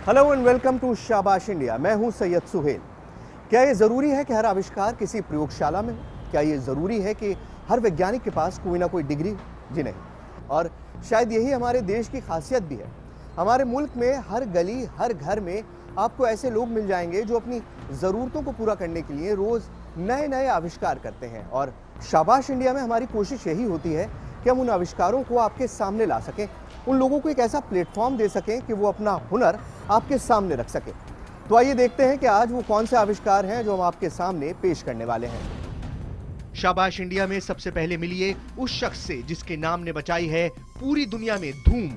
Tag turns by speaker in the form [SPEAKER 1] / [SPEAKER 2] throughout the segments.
[SPEAKER 1] Hello and welcome to शाबाश India. मैं हूं सैयद सुहेल। क्या ये ज़रूरी है कि हर आविष्कार किसी प्रयोगशाला में हो? क्या ये ज़रूरी है कि हर वैज्ञानिक के पास कोई ना कोई डिग्री हो? जी नहीं। और शायद यही हमारे देश की खासियत भी है। हमारे मुल्क में हर गली हर घर में आपको ऐसे लोग मिल जाएंगे जो अपनी ज़रूरतों को पूरा करने के लिए रोज़ नए नए आविष्कार करते हैं। और शाबाश इंडिया में हमारी कोशिश यही होती है कि हम उन आविष्कारों को आपके सामने ला सकें, उन लोगों को एक ऐसा प्लेटफॉर्म दे सकें कि वो अपना हुनर आपके सामने रख सकें। तो आइए देखते हैं कि आज वो कौन से आविष्कार हैं जो हम आपके सामने पेश करने वाले हैं। शाबाश इंडिया में सबसे पहले मिलिए उस शख्स से जिसके नाम ने मचाई है पूरी दुनिया में धूम।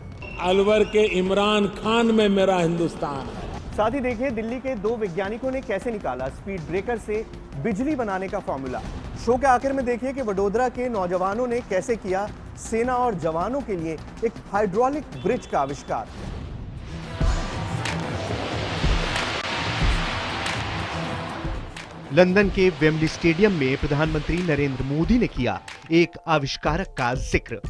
[SPEAKER 2] अलवर के इमरान खान में मेरा हिंदुस्तान है।
[SPEAKER 1] साथ ही देखिए दिल्ली के दो वैज्ञानिकों ने कैसे निकाला स्पीड ब्रेकर से बिजली बनाने का फॉर्मूला। शो के आखिर में देखिए कि वडोदरा के नौजवानों ने कैसे किया सेना और जवानों के लिए एक हाइड्रोलिक ब्रिज का आविष्कार। लंदन के वेम्बली स्टेडियम में प्रधानमंत्री नरेंद्र मोदी ने किया एक आविष्कारक का जिक्र।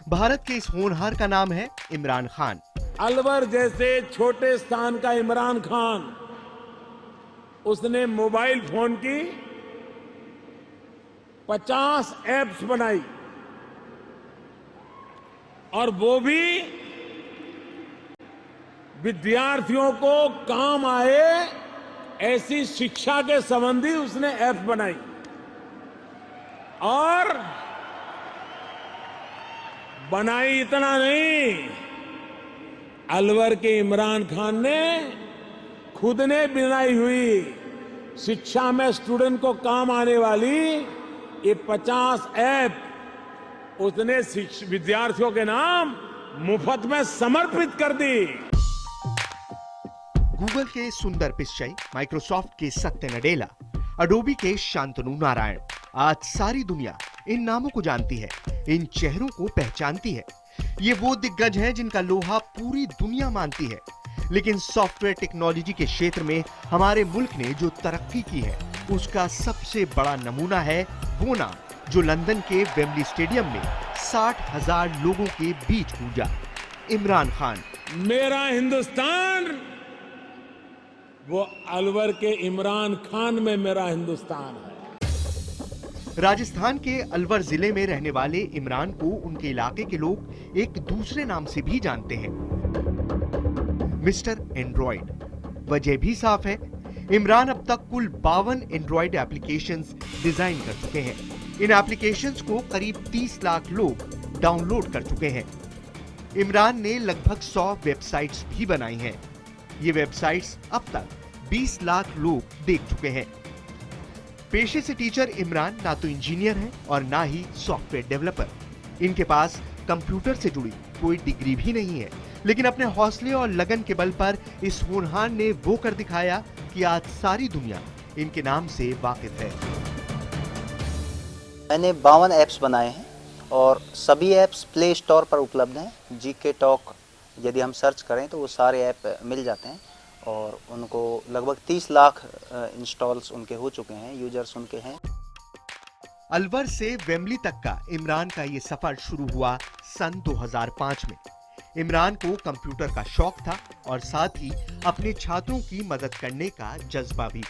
[SPEAKER 1] भारत के इस होनहार का नाम है इमरान खान।
[SPEAKER 2] अलवर जैसे छोटे स्थान का इमरान खान, उसने मोबाइल फोन की 50 ऐप्स बनाई और वो भी विद्यार्थियों को काम आए ऐसी शिक्षा के संबंधी उसने ऐप बनाई। और बनाई इतना नहीं, अलवर के इमरान खान ने खुद ने बनाई हुई शिक्षा में स्टूडेंट को काम आने वाली ये 50 ऐप उसने विद्यार्थियों के नाम मुफ्त में समर्पित कर दी।
[SPEAKER 1] गूगल के सुंदर पिचाई, माइक्रोसॉफ्ट के सत्य नडेला, अडोबी के शांतनु नारायण, आज सारी दुनिया इन नामों को जानती है, इन चेहरों को पहचानती है। ये वो दिग्गज हैं जिनका लोहा पूरी दुनिया मानती है। लेकिन सॉफ्टवेयर टेक्नोलॉजी के क्षेत्र में हमारे मुल्क ने जो तरक्की की है उसका सबसे बड़ा नमूना है वो नाम जो लंदन के वेम्बली स्टेडियम में 60,000 लोगों के बीच गूंजा, इमरान खान।
[SPEAKER 2] मेरा हिंदुस्तान वो अलवर के इमरान खान में मेरा हिंदुस्तान है।
[SPEAKER 1] राजस्थान के अलवर जिले में रहने वाले इमरान को उनके इलाके के लोग एक दूसरे नाम से भी जानते हैं, मिस्टर एंड्रॉइड। वजह भी साफ है, इमरान अब तक कुल 52 एंड्रॉइड एप्लीकेशंस डिजाइन कर चुके हैं। इन एप्लीकेशंस को करीब 30 लाख लोग डाउनलोड कर चुके हैं। इमरान ने लगभग 100 वेबसाइट्स भी बनाई हैं। ये वेबसाइट्स अब तक 20 लाख लोग देख चुके हैं। पेशे से टीचर इमरान ना तो इंजीनियर हैं और ना ही सॉफ्टवेयर डेवलपर। इनके पास कंप्यूटर से जुड़ी कोई डिग्री भी नहीं है, लेकिन अपने हौसले और लगन के बल पर इस होनहार ने वो कर दिखाया कि आज सारी दुनिया इनके नाम से वाकिफ है।
[SPEAKER 3] मैंने 52 ऐप्स बनाए हैं और सभी ऐप्स प्ले स्टोर पर उपलब्ध हैं। जीके टॉक यदि हम सर्च करें तो वो सारे ऐप मिल जाते हैं और उनको लगभग 30 लाख इंस्टॉल्स उनके हो चुके हैं, यूजर्स उनके हैं।
[SPEAKER 1] अलवर से वेम्बली तक का इमरान का ये सफर शुरू हुआ सन 2005 में। इमरान को कंप्यूटर का शौक था और साथ ही अपने छात्रों की मदद करने का जज्बा भी।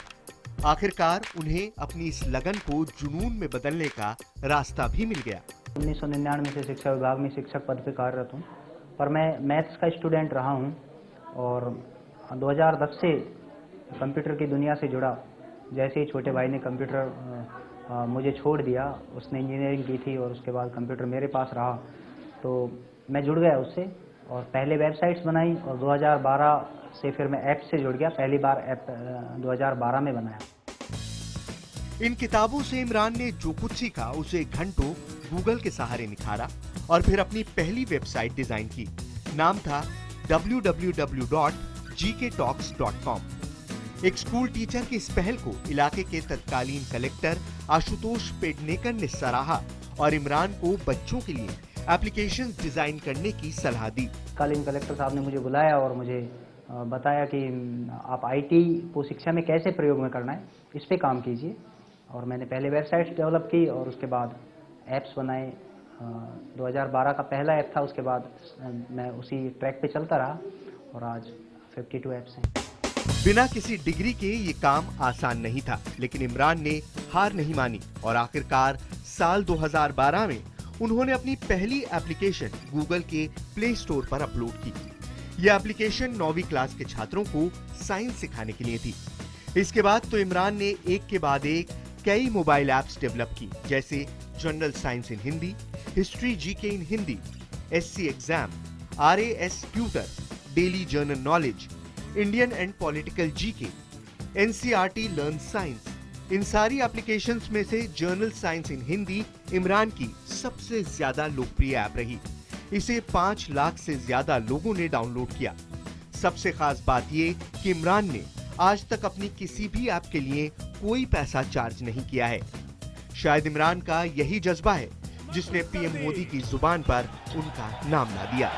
[SPEAKER 1] आखिरकार उन्हें अपनी इस लगन को जुनून में बदलने का रास्ता भी मिल गया।
[SPEAKER 4] 1999 से शिक्षा विभाग में शिक्षक पद पर कार्यरत हूँ, पर मैं मैथ्स का स्टूडेंट रहा हूँ और 2010 से कंप्यूटर की दुनिया से जुड़ा। जैसे ही छोटे भाई ने कंप्यूटर मुझे छोड़ दिया, उसने इंजीनियरिंग की थी और उसके बाद कंप्यूटर मेरे पास रहा, तो मैं जुड़ गया उससे और पहले वेबसाइट्स बनाई और 2012 से फिर मैं ऐप से जुड़ गया। पहली बार ऐप 2012 में बनाया।
[SPEAKER 1] इन किताबों से इमरान ने जो कुछ सीखा उसे घंटों गूगल के सहारे निखारा और फिर अपनी पहली वेबसाइट डिजाइन की। नाम था www.gktalks.com। एक स्कूल टीचर की इस पहल को इलाके के तत्कालीन कलेक्टर आशुतोष पेडनेकर ने सराहा और इमरान को बच्चों के लिए एप्लीकेशन डिजाइन करने की सलाह दी।
[SPEAKER 4] तत्कालीन कलेक्टर साहब ने मुझे बुलाया और मुझे बताया कि आप आईटी को शिक्षा में कैसे प्रयोग में करना है, इस पे काम कीजिए। और मैंने पहले वेबसाइट्स डेवलप की और उसके बाद ऐप्स बनाए। 2012 का पहला ऐप था, उसके बाद मैं उसी ट्रैक पे चलता रहा और आज 52 ऐप्स हैं।
[SPEAKER 1] बिना किसी डिग्री के ये काम आसान नहीं था, लेकिन इमरान ने हार नहीं मानी और आखिरकार साल 2012 में उन्होंने अपनी पहली एप्लीकेशन गूगल के प्ले स्टोर पर अपलोड की। यह एप्लीकेशन 9वीं क्लास के छात्रों को साइंस सिखाने के लिए थी। इसके बाद तो इमरान ने एक के बाद एक कई मोबाइल ऐप्स डेवलप की, जैसे general science in Hindi, history GK in Hindi, SC exam, RAS tutor, daily general knowledge, Indian and political GK, NCERT learn science. इन सारी एप्लीकेशंस में से general science in Hindi Imran की सबसे ज्यादा लोकप्रिय ऐप रही। इसे 5 लाख से ज्यादा लोगों ने डाउनलोड किया। सबसे खास बात ये कि इमरान ने आज तक अपनी किसी भी ऐप के लिए कोई पैसा चार्ज नहीं किया है। शायद इमरान का यही जज्बा है जिसने पीएम मोदी की जुबान पर उनका नाम ला दिया।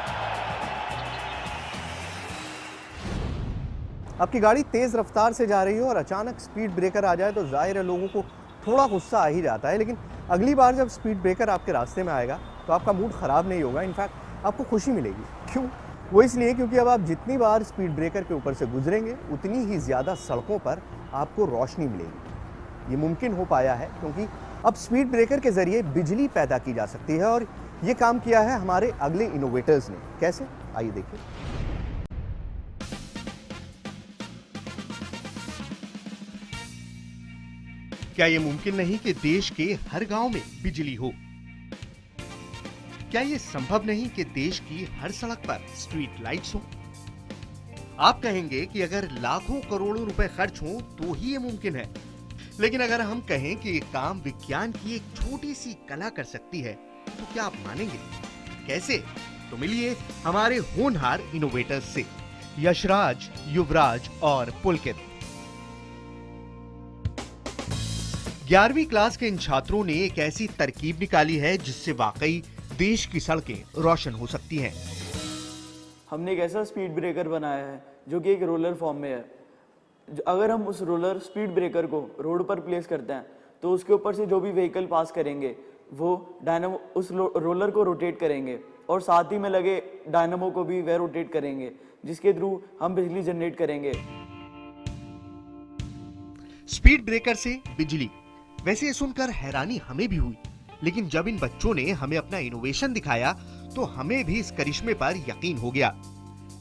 [SPEAKER 1] आपकी गाड़ी तेज रफ्तार से जा रही हो और अचानक स्पीड ब्रेकर आ जाए तो जाहिर है लोगों को थोड़ा गुस्सा आ ही जाता है, लेकिन अगली बार जब स्पीड ब्रेकर आपके रास्ते में आएगा तो आपका मूड खराब नहीं होगा, इनफैक्ट आपको खुशी मिलेगी। क्यों? वो इसलिए क्योंकि अब आप जितनी बार स्पीड ब्रेकर के ऊपर से गुजरेंगे उतनी ही ज़्यादा सड़कों पर आपको रोशनी मिलेगी। ये मुमकिन हो पाया है क्योंकि अब स्पीड ब्रेकर के जरिए बिजली पैदा की जा सकती है और ये काम किया है हमारे अगले इनोवेटर्स ने। कैसे? आइए देखिए। क्या ये मुमकिन नहीं कि देश के हर गांव में बिजली हो? क्या ये संभव नहीं कि देश की हर सड़क पर स्ट्रीट लाइट्स हो? आप कहेंगे कि अगर लाखों करोड़ों रुपए खर्च हो तो ही ये मुमकिन है, लेकिन अगर हम कहें कि ये काम विज्ञान की एक छोटी सी कला कर सकती है तो क्या आप मानेंगे? कैसे? तो मिलिए हमारे होनहार इनोवेटर्स से, यशराज, युवराज और पुलकित। 11वीं क्लास के इन छात्रों ने एक ऐसी तरकीब निकाली है जिससे वाकई देश की सड़कें रोशन हो सकती हैं।
[SPEAKER 5] हमने एक ऐसा स्पीड ब्रेकर बनाया है जो कि एक रोलर फॉर्म में है। अगर हम उस रोलर स्पीड ब्रेकर को रोड पर प्लेस करते हैं तो उसके ऊपर से जो भी व्हीकल पास करेंगे वो डायनामो उस रोलर को रोटेट करेंगे और साथ ही में लगे डायनामो को भी वह रोटेट करेंगे, जिसके थ्रू हम बिजली जनरेट करेंगे।
[SPEAKER 1] स्पीड ब्रेकर से बिजली, वैसे ये सुनकर हैरानी हमें भी हुई, लेकिन जब इन बच्चों ने हमें अपना इनोवेशन दिखाया तो हमें भी इस करिश्मे पर यकीन हो गया।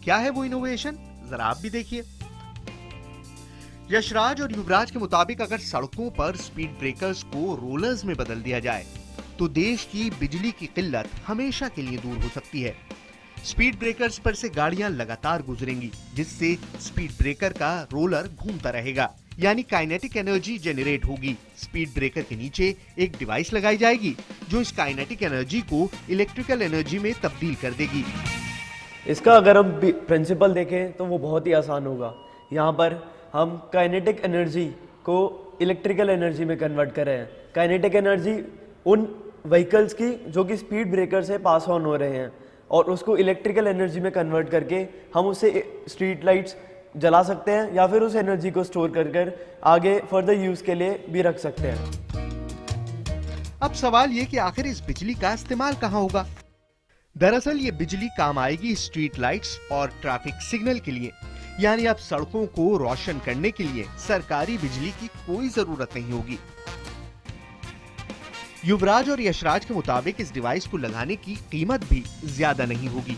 [SPEAKER 1] क्या है वो इनोवेशन? जरा आप भी देखिए। यशराज और युवराज के मुताबिक अगर सड़कों पर स्पीड ब्रेकर्स को रोलर्स में बदल दिया जाए तो देश की बिजली की किल्लत हमेशा के लिए दूर हो सकती है। स्पीड ब्रेकर्स पर से गाड़ियां लगातार गुजरेंगी, जिससे स्पीड ब्रेकर का रोलर घूमता रहेगा, यानी काइनेटिक एनर्जी जनरेट होगी। स्पीड ब्रेकर के नीचे एक डिवाइस लगाई जाएगी जो इस काइनेटिक एनर्जी को इलेक्ट्रिकल एनर्जी में तब्दील कर देगी।
[SPEAKER 5] इसका अगर हम प्रिंसिपल देखें तो वो बहुत ही आसान होगा। यहाँ पर हम काइनेटिक एनर्जी को इलेक्ट्रिकल एनर्जी में कन्वर्ट कर रहे हैं। काइनेटिक एनर्जी उन व्हीकल्स की जो कि स्पीड ब्रेकर से पास ऑन हो रहे हैं और उसको इलेक्ट्रिकल एनर्जी में कन्वर्ट करके हम उससे स्ट्रीट लाइट्स जला सकते हैं या फिर उस एनर्जी को स्टोर कर आगे फर्दर यूज के लिए भी रख सकते हैं।
[SPEAKER 1] अब सवाल ये कि आखिर इस बिजली का इस्तेमाल कहाँ होगा? दरअसल ये बिजली काम आएगी स्ट्रीट लाइट्स और ट्रैफिक सिग्नल के लिए, यानी अब सड़कों को रोशन करने के लिए सरकारी बिजली की कोई जरूरत नहीं होगी। युवराज और यशराज के मुताबिक इस डिवाइस को लगाने की कीमत भी ज्यादा नहीं होगी।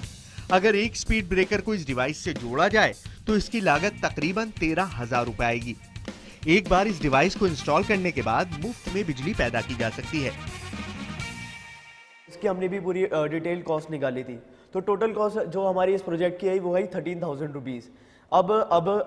[SPEAKER 1] अगर एक स्पीड ब्रेकर को इस डिवाइस से जोड़ा जाए तो इसकी लागत तकरीबन 13,000 रुपए आएगी। एक बार इस डिवाइस को इंस्टॉल करने के बाद मुफ्त में बिजली पैदा की जा सकती है।
[SPEAKER 5] इसकी हमने भी पूरी डिटेल कॉस्ट निकाली थी, तो टोटल कॉस्ट जो हमारी इस प्रोजेक्ट की आई वो है 13,000 रुपीज़। अब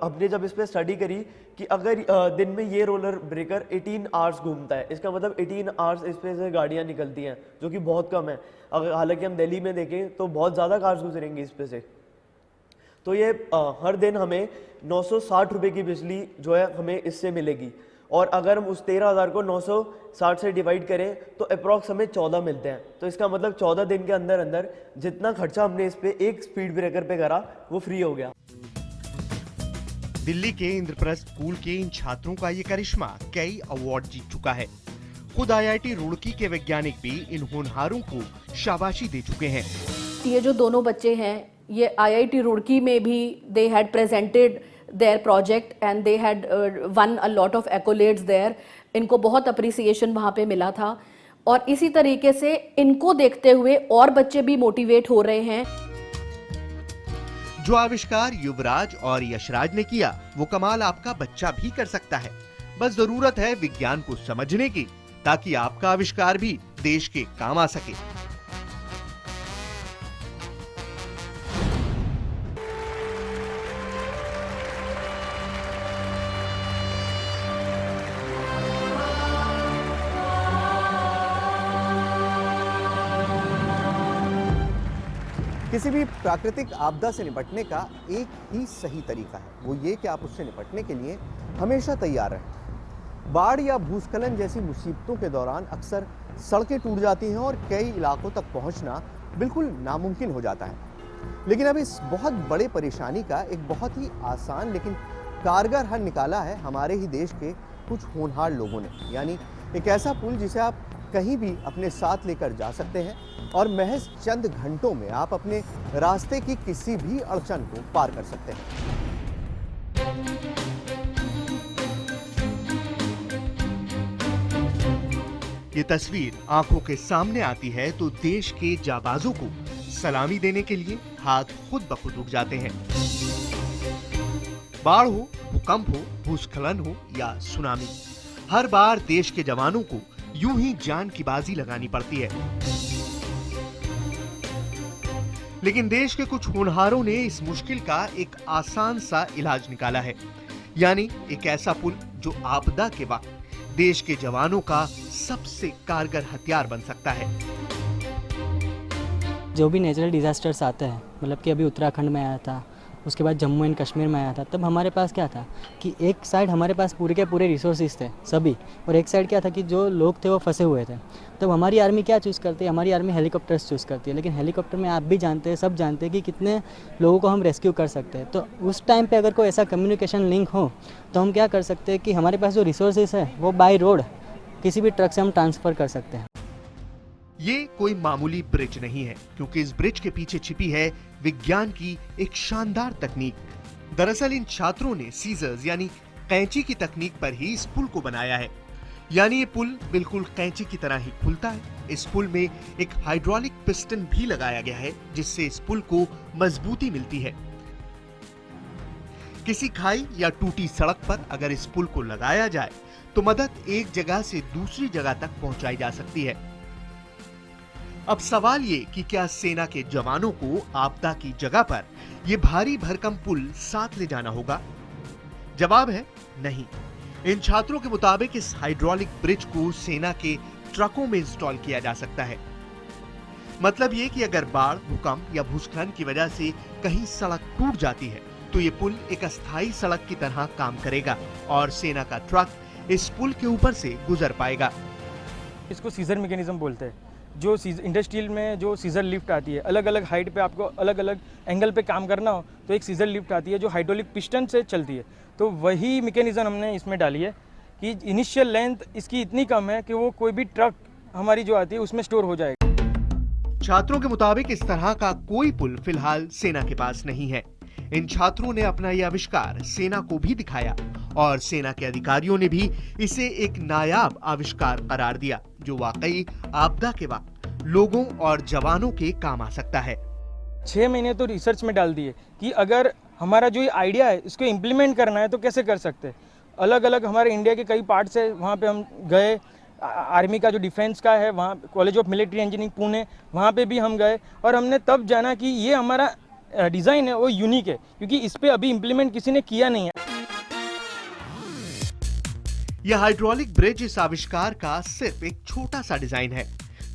[SPEAKER 5] हमने जब इस पर स्टडी करी कि अगर दिन में ये रोलर ब्रेकर 18 आवर्स घूमता है, इसका मतलब 18 आवर्स इस पे से गाड़ियाँ निकलती हैं, जो कि बहुत कम है। अगर हालांकि हम दिल्ली में देखें तो बहुत ज़्यादा कार्स गुजरेंगी इस पे से। तो ये हर दिन हमें 960 रुपये की बिजली जो है हमें इससे मिलेगी, और अगर हम उस 13,000 को 960 से डिवाइड करें तो अप्रॉक्स हमें 14 मिलते हैं। तो इसका मतलब 14 दिन के अंदर अंदर जितना खर्चा हमने इस पे एक स्पीड ब्रेकर पे करा वो फ्री हो गया।
[SPEAKER 1] दिल्ली के इंद्रप्रस्थ स्कूल के इन छात्रों का ये करिश्मा कई अवार्ड जीत चुका है। खुद IIT रुड़की के वैज्ञानिक भी इन होनहारों को शाबाशी दे चुके हैं।
[SPEAKER 6] ये जो दोनों बच्चे हैं ये IIT रुड़की में भी they had presented their project and they had won a lot of accolades there. इनको बहुत अप्रिसिएशन वहाँ पे मिला था और इसी तरीके से इनको देखते हुए और बच्चे भी मोटिवेट हो रहे हैं।
[SPEAKER 1] जो आविष्कार युवराज और यशराज ने किया वो कमाल आपका बच्चा भी कर सकता है। बस जरूरत है विज्ञान को समझने की, ताकि आपका आविष्कार भी देश के काम आ सके। किसी भी प्राकृतिक आपदा से निपटने का एक ही सही तरीका है, वो ये कि आप उससे निपटने के लिए हमेशा तैयार रहें। बाढ़ या भूस्खलन जैसी मुसीबतों के दौरान अक्सर सड़कें टूट जाती हैं और कई इलाकों तक पहुंचना बिल्कुल नामुमकिन हो जाता है। लेकिन अब इस बहुत बड़े परेशानी का एक बहुत ही आसान लेकिन कारगर हल निकाला है हमारे ही देश के कुछ होनहार लोगों ने, यानी एक ऐसा पुल जिसे आप कहीं भी अपने साथ लेकर जा सकते हैं और महज चंद घंटों में आप अपने रास्ते की किसी भी अड़चन को पार कर सकते हैं। ये तस्वीर आंखों के सामने आती है तो देश के जाबाजों को सलामी देने के लिए हाथ खुद ब खुद रुक जाते हैं। बाढ़ हो, भूकंप हो, भूस्खलन हो या सुनामी, हर बार देश के जवानों को यूं ही जान की बाजी लगानी पड़ती है। लेकिन देश के कुछ होनहारों ने इस मुश्किल का एक आसान सा इलाज निकाला है, यानी एक ऐसा पुल जो आपदा के वक्त देश के जवानों का सबसे कारगर हथियार बन सकता है।
[SPEAKER 7] जो भी नेचुरल डिजास्टर्स आते हैं, मतलब कि अभी उत्तराखंड में आया था, उसके बाद जम्मू एंड कश्मीर में आया था, तब हमारे पास क्या था कि एक साइड हमारे पास पूरे के पूरे रिसोर्सेज थे सभी, और एक साइड क्या था कि जो लोग थे वो फंसे हुए थे। तब हमारी आर्मी क्या चूज़ करती है? हमारी आर्मी हेलीकॉप्टर्स चूज़ करती है। लेकिन हेलीकॉप्टर में आप भी जानते हैं, सब जानते हैं कि कितने लोगों को हम रेस्क्यू कर सकते हैं। तो उस टाइम पे अगर कोई ऐसा कम्युनिकेशन लिंक हो तो हम क्या कर सकते हैं कि हमारे पास जो रिसोर्सेज है वो बाय रोड किसी भी ट्रक से हम ट्रांसफ़र कर सकते हैं।
[SPEAKER 1] ये कोई मामूली ब्रिज नहीं है, क्योंकि इस ब्रिज के पीछे छिपी है विज्ञान की एक शानदार तकनीक। दरअसल इन छात्रों ने सीजर्स यानी कैंची की तकनीक पर ही इस पुल को बनाया है। यानी ये पुल बिल्कुल कैंची की तरह ही खुलता है। इस पुल में एक हाइड्रोलिक पिस्टन भी लगाया गया है, जिससे इस पुल को मजबूती मिलती है। किसी खाई या टूटी सड़क पर अगर इस पुल को लगाया जाए तो मदद एक जगह से दूसरी जगह तक पहुंचाई जा सकती है। अब सवाल ये कि क्या सेना के जवानों को आपदा की जगह पर यह भारी भरकम पुल साथ ले जाना होगा? जवाब है नहीं। इन छात्रों के मुताबिक इस हाइड्रोलिक ब्रिज को सेना के ट्रकों में इंस्टॉल किया जा सकता है। मतलब ये कि अगर बाढ़, भूकंप या भूस्खलन की वजह से कहीं सड़क टूट जाती है तो ये पुल एक अस्थायी सड़क की तरह काम करेगा और सेना का ट्रक इस पुल के ऊपर से गुजर पाएगा।
[SPEAKER 8] इसको सीजर मैकेनिज्म बोलते हैं। जो इंडस्ट्रियल में जो सीजर लिफ्ट आती है, अलग अलग हाइट पे आपको अलग अलग एंगल पे काम करना हो तो एक सीजर लिफ्ट आती है जो हाइड्रोलिक पिस्टन से चलती है। तो वही मैकेनिज्म हमने इसमें डाली है कि इनिशियल लेंथ इसकी इतनी कम है कि वो कोई भी ट्रक हमारी जो आती है उसमें स्टोर हो जाएगा।
[SPEAKER 1] छात्रों के मुताबिक इस तरह का कोई पुल फिलहाल सेना के पास नहीं है। इन छात्रों ने अपना यह आविष्कार सेना को भी दिखाया और सेना के अधिकारियों ने भी इसे एक नायाब आविष्कार करार दिया, जो वाकई आपदा के वक्त लोगों और जवानों के काम आ सकता है।
[SPEAKER 8] 6 महीने तो रिसर्च में डाल दिए कि अगर हमारा जो ये आइडिया है इसको इम्प्लीमेंट करना है तो कैसे कर सकते हैं। अलग अलग हमारे इंडिया के कई पार्ट्स है, वहाँ पे हम गए। आर्मी का जो डिफेंस का है वहाँ college of military engineering Pune, वहाँ पे भी हम गए और हमने तब जाना कि ये हमारा डिज़ाइन है वो यूनिक है, क्योंकि इस पे अभी इम्प्लीमेंट किसी ने किया नहीं है।
[SPEAKER 1] यह हाइड्रोलिक ब्रिज इस आविष्कार का सिर्फ एक छोटा सा डिजाइन है।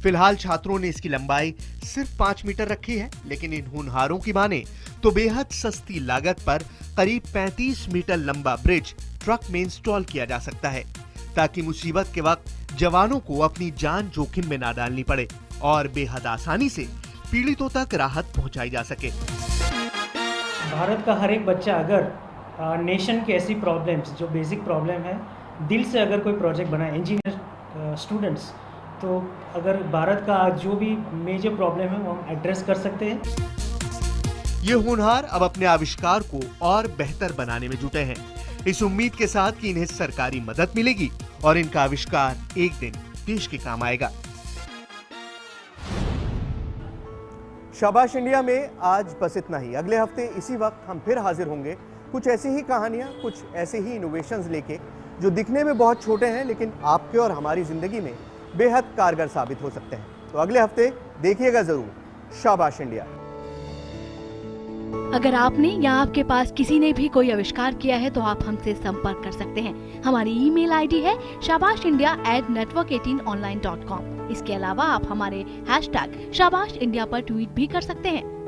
[SPEAKER 1] फिलहाल छात्रों ने इसकी लंबाई सिर्फ 5 मीटर रखी है, लेकिन इन होनहारों की माने तो बेहद सस्ती लागत पर करीब 35 मीटर लंबा ब्रिज ट्रक में इंस्टॉल किया जा सकता है, ताकि मुसीबत के वक्त जवानों को अपनी जान जोखिम में ना डालनी पड़े और बेहद आसानी से पीड़ितों तक राहत पहुंचाई जा सके।
[SPEAKER 9] भारत का हर एक बच्चा अगर नेशन की ऐसी प्रॉब्लम्स जो बेसिक प्रॉब्लम है दिल से अगर कोई प्रोजेक्ट बनाए, इंजीनियर स्टूडेंट्स, तो अगर भारत का जो भी मेजर प्रॉब्लम है वो हम एड्रेस कर सकते हैं।
[SPEAKER 1] ये होनहार अब अपने आविष्कार को और बेहतर बनाने में जुटे हैं, इस उम्मीद के साथ कि इन्हें सरकारी मदद मिलेगी और इनका आविष्कार एक दिन देश के काम आएगा। शाबाश इंडिया में आज बस इतना ही। अगले हफ्ते इसी वक्त हम फिर हाजिर होंगे, कुछ ऐसी ही कहानियां, कुछ ऐसे ही इनोवेशंस लेके, जो दिखने में बहुत छोटे हैं लेकिन आपके और हमारी जिंदगी में बेहद कारगर साबित हो सकते हैं। तो अगले हफ्ते देखिएगा जरूर शाबाश इंडिया।
[SPEAKER 10] अगर आपने या आपके पास किसी ने भी कोई आविष्कार किया है तो आप हमसे संपर्क कर सकते हैं। हमारी ईमेल आईडी है shabaashindia@network18online.com। इसके अलावा आप हमारे #शाबाश इंडिया पर ट्वीट भी कर सकते हैं।